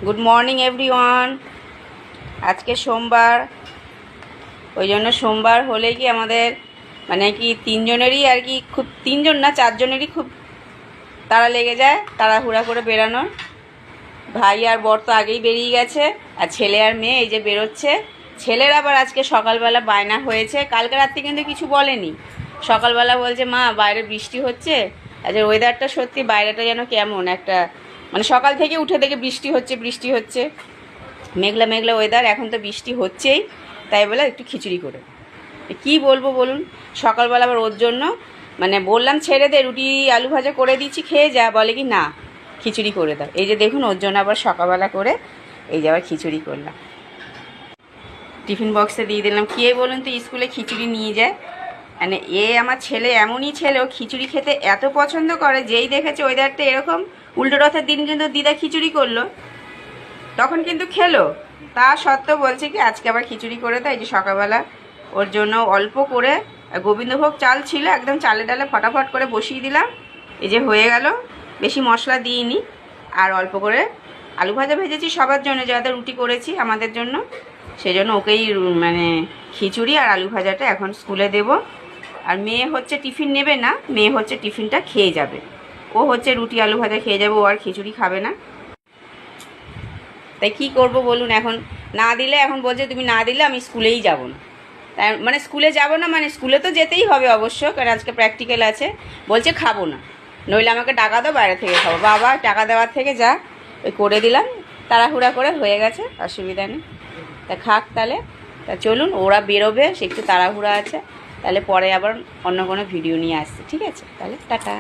Good morning everyone. আজকে সোমবার, ওই জন্য সোমবার হলে কি আমাদের মানে কি তিনজনেরই আর কি খুব, তিনজন না চারজনেরই খুব তাড়া লেগে যায়, তাড়াহুড়া করে বেরানোর। ভাই আর বর তো আগেই বেরিয়ে গেছে, আর ছেলে আর মেয়ে এই যে বেরোচ্ছে। ছেলের আবার আজকে সকালবেলা বায়না হয়েছে, কালকে রাত্রে কিন্তু কিছু বলেনি। সকালবেলা বলছে মা বাইরে বৃষ্টি হচ্ছে। আচ্ছা ওয়েদারটা সত্যি বাইরেটা যেন কেমন একটা, মানে সকাল থেকে উঠে দেখে বৃষ্টি হচ্ছে বৃষ্টি হচ্ছে, মেঘলা মেঘলা ওয়েদার, এখন তো বৃষ্টি হচ্ছেই। তাই বলে একটু খিচুড়ি করে কি বলবো বলুন। সকালবেলা আবার ওর জন্য মানে বললাম ছেড়ে দে, রুটি আলু ভাজা করে দিচ্ছি খেয়ে যা, বলে কি না খিচুড়ি করে দাও। এই যে দেখুন ওর জন্য আবার সকালবেলা করে এই যে আবার খিচুড়ি করলাম, টিফিন বক্সে দিয়ে দিলাম। খেয়ে বলুন তো স্কুলে খিচুড়ি নিয়ে যায়, মানে আমার ছেলে এমনই ছেলে, ও খিচুড়ি খেতে এত পছন্দ করে, যেই দেখেছে ওয়েদারটা এরকম, উল্টো রথের দিন কিন্তু দিদা খিচুড়ি করলো, তখন কিন্তু খেলো। তা সত্ত্বেও বলছে কি আজকে আবার খিচুড়ি করে দেয়। এই যে সকালবেলা ওর জন্য অল্প করে গোবিন্দভোগ চাল ছিল, একদম চালে ডালে ফটাফট করে বসিয়ে দিলাম। এই যে হয়ে গেল, বেশি মশলা দিইনি। আর অল্প করে আলু ভাজা ভেজেছি সবার জন্য, যাতে রুটি করেছি আমাদের জন্য, সেই জন্য ওকেই মানে খিচুড়ি আর আলু ভাজাটা এখন স্কুলে দেব। আর মেয়ে হচ্ছে টিফিন নেবে না, মেয়ে হচ্ছে টিফিনটা খেয়ে যাবে। ও হচ্ছে রুটি আলু ভাজা খেয়ে যাবে, ও আর খিচুড়ি খাবে না। তাই কী করব বলুন, এখন না দিলে, এখন বলছে তুমি না দিলে আমি স্কুলেই যাব না। তাই মানে স্কুলে যাব না, মানে স্কুলে তো যেতেই হবে অবশ্য, কারণ আজকে প্র্যাকটিক্যাল আছে। বলছে খাবো না, নইলে আমাকে টাকা দাও, বাইরে থেকে খাবো। বাবা টাকা দেওয়ার থেকে যা, ওই করে দিলাম, তাড়াহুড়া করে হয়ে গেছে, অসুবিধা নেই। তা খাক তাহলে। তা চলুন, ওরা বেরোবে, সে একটু তাড়াহুড়া আছে। তাহলে পরে আবার অন্য কোনো ভিডিও নিয়ে আসছে, ঠিক আছে? তাহলে টাটা।